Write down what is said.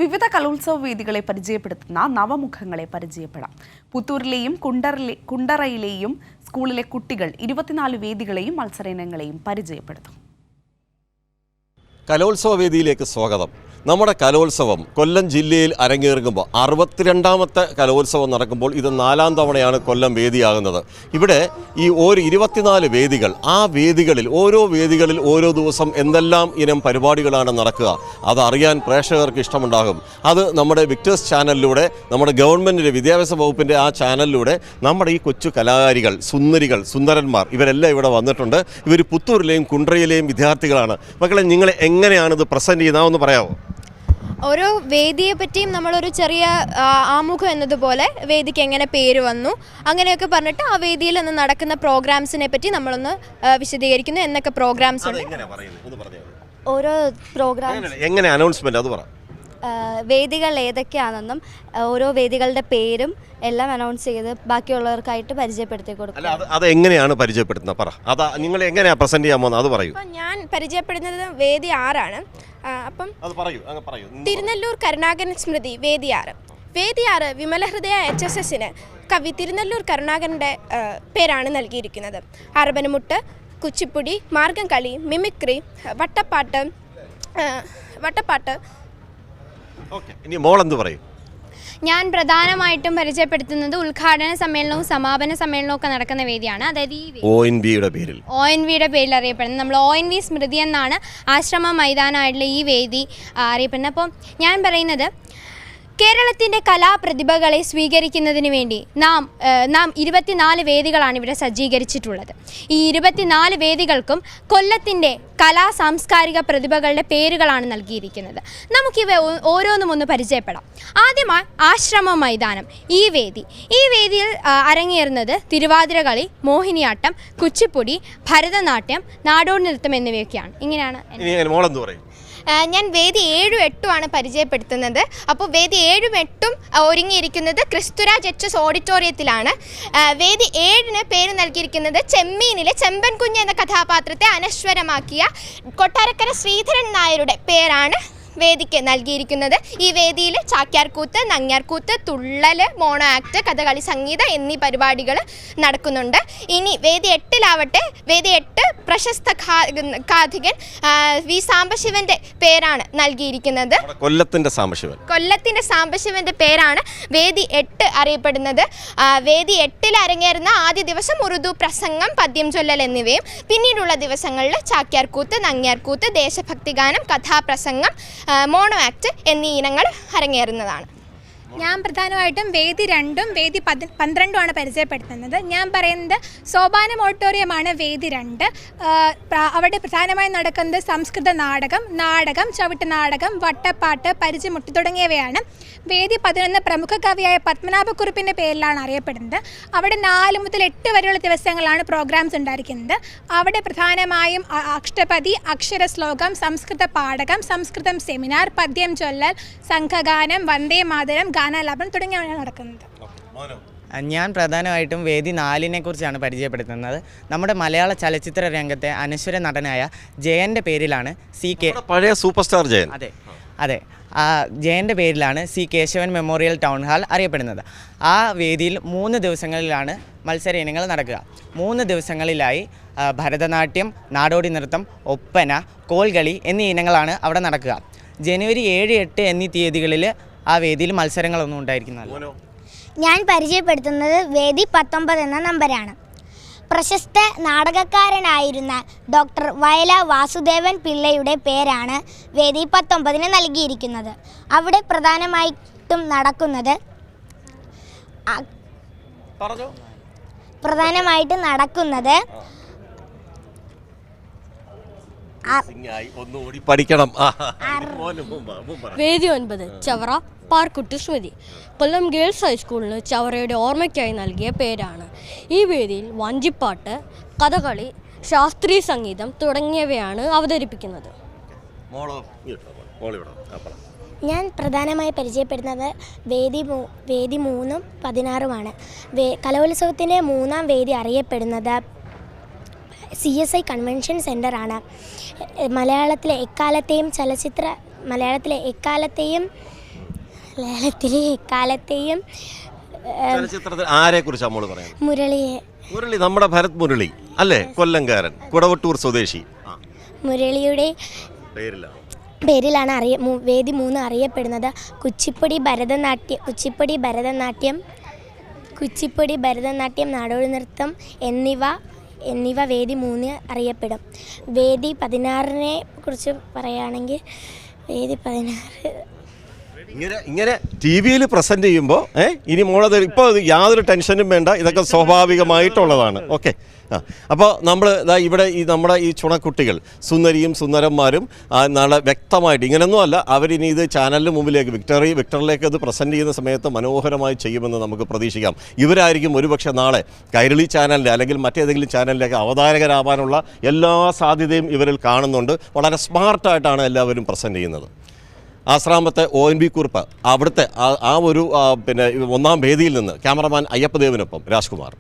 വിവിധ കലോത്സവ വേദികളെ പരിചയപ്പെടുത്തുന്ന നവമുഖങ്ങളെ പരിചയപ്പെടാം. പുത്തൂരിലെയും കുണ്ടറയിലെയും സ്കൂളിലെ കുട്ടികൾ 24 വേദികളെയും മത്സരയിനങ്ങളെയും പരിചയപ്പെടുത്തും. കലോത്സവ വേദിയിലേക്ക് സ്വാഗതം. നമ്മുടെ കലോത്സവം കൊല്ലം ജില്ലയിൽ അരങ്ങേറുമ്പോൾ 62ാമത്തെ കലോത്സവം നടക്കുമ്പോൾ ഇത് 4ാം തവണയാണ് കൊല്ലം വേദിയാകുന്നത്. ഇവിടെ ഈ 24 വേദികൾ, ആ വേദികളിൽ ഓരോ ദിവസം എന്തെല്ലാം ഇനം പരിപാടികളാണ് നടക്കുക അതറിയാൻ പ്രേക്ഷകർക്ക് ഇഷ്ടമുണ്ടാകും. അത് നമ്മുടെ വിക്ടേഴ്സ് ചാനലിലൂടെ, നമ്മുടെ ഗവൺമെൻറ്റിൻ്റെ വിദ്യാഭ്യാസ വകുപ്പിൻ്റെ ആ ചാനലിലൂടെ നമ്മുടെ ഈ കൊച്ചു കലാകാരികൾ, സുന്ദരന്മാർ ഇവരെല്ലാം ഇവിടെ വന്നിട്ടുണ്ട്. ഇവർ പുത്തൂരിലെയും കുണ്ടറയിലെയും വിദ്യാർത്ഥികളാണ്. മക്കളെ, നിങ്ങളെ എങ്ങനെയാണിത് പ്രസൻറ്റ് ചെയ്യുന്നതെന്ന് പറയാമോ? ഓരോ വേദിയെ പറ്റിയും നമ്മളൊരു ചെറിയ ആമുഖം എന്നതുപോലെ വേദിക്ക് എങ്ങനെ പേര് വന്നു അങ്ങനെയൊക്കെ പറഞ്ഞിട്ട് ആ വേദിയിൽ നിന്ന് നടക്കുന്ന പ്രോഗ്രാംസിനെ പറ്റി നമ്മളൊന്ന് വിശദീകരിക്കുന്നു. എന്നൊക്കെ പ്രോഗ്രാംസ് ഉണ്ട്. ഓരോ പ്രോഗ്രാം എങ്ങനെ അനൗൺസ്മെന്റ് അത് പറ. വേദികൾ ഏതൊക്കെയാണെന്നും ഓരോ വേദികളുടെ പേരും എല്ലാം അനൗൺസ് ചെയ്ത് ബാക്കിയുള്ളവർക്കായിട്ട് പരിചയപ്പെടുത്തി കൊടുക്കും. അത് എങ്ങനെയാണ് പരിചയപ്പെടുത്തുന്നത് പറ. അത് നിങ്ങൾ എങ്ങനെയാണ് പ്രസന്റ് ചെയ്യാൻ പോകുന്നത് അത് പറയൂ. ഞാൻ പരിചയപ്പെടുന്നത് വേദി 6 അപ്പം തിരുനെല്ലൂർ കരുണാകരൻ സ്മൃതി വേദി 6. വേദി 6 വിമലഹൃദയ HSSന് കവി തിരുനെല്ലൂർ കരുണാകരൻ്റെ പേരാണ് നൽകിയിരിക്കുന്നത്. അറബനമുട്ട്, കുച്ചിപ്പുടി, മാർഗം കളി, മിമിക്രി, വട്ടപ്പാട്ട്. ഇനി മോൾ എന്ത് പറയും? ഞാൻ പ്രധാനമായിട്ടും പരിചയപ്പെടുത്തുന്നത് ഉദ്ഘാടന സമ്മേളനവും സമാപന സമ്മേളനവും ഒക്കെ നടക്കുന്ന വേദിയാണ്. അതായത് ഈ ONVയുടെ പേരിൽ അറിയപ്പെടുന്നത്. നമ്മൾ ONV സ്മൃതി എന്നാണ് ആശ്രമ മൈതാനമായിട്ടുള്ള ഈ വേദി അറിയപ്പെടുന്നത്. അപ്പോൾ ഞാൻ പറയുന്നത് കേരളത്തിൻ്റെ കലാപ്രതിഭകളെ സ്വീകരിക്കുന്നതിന് വേണ്ടി നാം 24 വേദികളാണ് ഇവിടെ സജ്ജീകരിച്ചിട്ടുള്ളത്. ഈ 24 വേദികൾക്കും കൊല്ലത്തിൻ്റെ കലാ സാംസ്കാരിക പ്രതിഭകളുടെ പേരുകളാണ് നൽകിയിരിക്കുന്നത്. നമുക്കിവ ഓരോന്നും ഒന്ന് പരിചയപ്പെടാം. ആദ്യമായി ആശ്രമ മൈതാനം ഈ വേദിയിൽ അരങ്ങേറുന്നത് തിരുവാതിരകളി, മോഹിനിയാട്ടം, കുച്ചിപ്പുടി, ഭരതനാട്യം, നാടോടി നൃത്തം എന്നിവയൊക്കെയാണ്. ഇങ്ങനെയാണ്. ഞാൻ വേദി 7ഉം 8ഉം പരിചയപ്പെടുത്തുന്നത്. അപ്പോൾ വേദി 7ഉം 8ഉം ഒരുങ്ങിയിരിക്കുന്നത് ക്രിസ്തുരാജ് HS ഓഡിറ്റോറിയത്തിലാണ്. വേദി 7ന് പേര് നൽകിയിരിക്കുന്നത് ചെമ്മീനിലെ ചെമ്പൻ കുഞ്ഞ് എന്ന കഥാപാത്രത്തെ അനശ്വരമാക്കിയ കൊട്ടാരക്കര ശ്രീധരൻ നായരുടെ പേരാണ് വേദിക്ക് നൽകിയിരിക്കുന്നത്. ഈ വേദിയിൽ ചാക്യാർകൂത്ത്, നങ്ങ്യാർകൂത്ത്, തുള്ളൽ, മോണോ ആക്ട്, കഥകളി, സംഗീത എന്നീ പരിപാടികൾ നടക്കുന്നുണ്ട്. ഇനി വേദി 8ലാവട്ടെ, വേദി 8 പ്രശസ്ത കാഥികൻ V സാംബശിവന്റെ പേരാണ് നൽകിയിരിക്കുന്നത്. കൊല്ലത്തിന്റെ സാംബശിവന്റെ പേരാണ് വേദി 8 അറിയപ്പെടുന്നത്. വേദി 8ൽ അരങ്ങേറുന്ന ആദ്യ ദിവസം ഉറുദു പ്രസംഗം, പദ്യം ചൊല്ലൽ എന്നിവയും പിന്നീടുള്ള ദിവസങ്ങളിൽ ചാക്യാർകൂത്ത്, നങ്ങ്യാർകൂത്ത്, ദേശഭക്തിഗാനം, കഥാപ്രസംഗം, മോണോ ആക്ട് എന്നീ ഇനങ്ങൾ അരങ്ങേറുന്നതാണ്. ഞാൻ പ്രധാനമായിട്ടും വേദി 2ഉം വേദി 12ഉമാണ് പരിചയപ്പെടുത്തുന്നത്. ഞാൻ പറയുന്നത് സോപാനം ഓഡിറ്റോറിയമാണ് വേദി 2. അവിടെ പ്രധാനമായും നടക്കുന്നത് സംസ്കൃത നാടകം, ചവിട്ട് നാടകം, വട്ടപ്പാട്ട്, പരിചയമുട്ടി തുടങ്ങിയവയാണ്. വേദി 11 പ്രമുഖ കവിയായ പത്മനാഭക്കുറുപ്പിൻ്റെ പേരിലാണ് അറിയപ്പെടുന്നത്. അവിടെ 4 മുതൽ 8 വരെയുള്ള ദിവസങ്ങളാണ് പ്രോഗ്രാംസ് ഉണ്ടായിരിക്കുന്നത്. അവിടെ പ്രധാനമായും അഷ്ടപതി, അക്ഷരശ്ലോകം, സംസ്കൃത പാഠകം, സംസ്കൃതം സെമിനാർ, പദ്യം ചൊല്ലൽ, സംഘഗാനം, വന്ദേ മാതരം, ഗാനാലാപനം തുടങ്ങിയവയാണ് നടക്കുന്നത്. ഞാൻ പ്രധാനമായിട്ടും വേദി 4നെ കുറിച്ചാണ് പരിചയപ്പെടുത്തുന്നത്. നമ്മുടെ മലയാള ചലച്ചിത്ര രംഗത്തെ അനശ്വര നടനായ ജയൻ്റെ പേരിലാണ് പഴയ സൂപ്പർ സ്റ്റാർ ജയൻ. അതെ, ആ ജയൻ്റെ പേരിലാണ് C Keshavan memorial town hall അറിയപ്പെടുന്നത്. ആ വേദിയിൽ 3 ദിവസങ്ങളിലാണ് മത്സര ഇനങ്ങൾ നടക്കുക. 3 ദിവസങ്ങളിലായി ഭരതനാട്യം, നാടോടി നൃത്തം, ഒപ്പന, കോൽകളി എന്നീ ഇനങ്ങളാണ് അവിടെ നടക്കുക. ജനുവരി 7, 8 എന്നീ തീയതികളിൽ ആ വേദിയിൽ മത്സരങ്ങളൊന്നും ഉണ്ടായിരിക്കുന്നതല്ല. ഞാൻ പരിചയപ്പെടുത്തുന്നത് വേദി 19 എന്ന നമ്പരാണ്. പ്രശസ്ത നാടകക്കാരനായിരുന്ന ഡോക്ടർ വയല വാസുദേവൻ പിള്ളയുടെ പേരാണ് വേദി 19ന് നൽകിയിരിക്കുന്നത്. അവിടെ പ്രധാനമായിട്ടും നടക്കുന്നത് വേദി 9 ചവറ പാർക്കുട്ടി സ്മൃതി. കൊല്ലം ഗേൾസ് ഹൈസ്കൂളിന് ചവറയുടെ ഓർമ്മയ്ക്കായി നൽകിയ പേരാണ്. ഈ വേദിയിൽ വഞ്ചിപ്പാട്ട്, കഥകളി, ശാസ്ത്രീയ സംഗീതം തുടങ്ങിയവയാണ് അവതരിപ്പിക്കുന്നത്. ഞാൻ പ്രധാനമായി പരിചയപ്പെടുന്നത് വേദി 3ഉം 16ഉമാണ്. കലോത്സവത്തിൻ്റെ 3ാം വേദി അറിയപ്പെടുന്നത് CSI കൺവെൻഷൻ സെൻ്ററാണ്. മലയാളത്തിലെ എക്കാലത്തെയും മലയാളത്തിലെ എക്കാലത്തെയും ചലച്ചിത്രത്തിൽ ആരെക്കുറിച്ച് നമ്മൾ പറയാം? മുരളിയെ മുരളി, നമ്മുടെ ഭരത് മുരളി അല്ലേ, കൊല്ലംകാരൻ, കുടവട്ടൂർ സ്വദേശി. മുരളിയുടെ പേരിലാണ് പേരിലാണ് വേദി 3 അറിയപ്പെടുന്നത്. കുച്ചിപ്പൊടി ഭരതനാട്യം നാടോടി നൃത്തം എന്നിവ വേദി 3 അറിയപ്പെടും. വേദി 16 കുറിച്ച് പറയുകയാണെങ്കിൽ വേദി 16 ഇങ്ങനെ ടി വിയിൽ പ്രസന്റ് ചെയ്യുമ്പോൾ ഇനി മോളത് ഇപ്പോൾ യാതൊരു ടെൻഷനും വേണ്ട, ഇതൊക്കെ സ്വാഭാവികമായിട്ടുള്ളതാണ്. ഓക്കെ. അപ്പോൾ നമ്മൾ ഇവിടെ നമ്മുടെ ഈ ചുണക്കുട്ടികൾ സുന്ദരിയും സുന്ദരന്മാരും നാളെ വ്യക്തമായിട്ട് ഇങ്ങനെയൊന്നും അല്ല, അവരിനി ഇത് ചാനലിന് മുമ്പിലേക്ക് വിക്ടറിലേക്ക് അത് പ്രസൻറ്റ് ചെയ്യുന്ന സമയത്ത് മനോഹരമായി ചെയ്യുമെന്ന് നമുക്ക് പ്രതീക്ഷിക്കാം. ഇവരായിരിക്കും ഒരുപക്ഷെ നാളെ കൈരളി ചാനലിൻ്റെ അല്ലെങ്കിൽ മറ്റേതെങ്കിലും ചാനലിലേക്ക് അവതാരകരാവാനുള്ള എല്ലാ സാധ്യതയും ഇവരിൽ കാണുന്നുണ്ട്. വളരെ സ്മാർട്ടായിട്ടാണ് എല്ലാവരും പ്രസൻറ്റ് ചെയ്യുന്നത്. ആശ്രാമത്തെ ONV കുറിപ്പ് അവിടുത്തെ ആ ഒരു പിന്നെ 1ാം വേദിയിൽ നിന്ന് ക്യാമറമാൻ അയ്യപ്പദേവിനൊപ്പം രാജ്കുമാർ.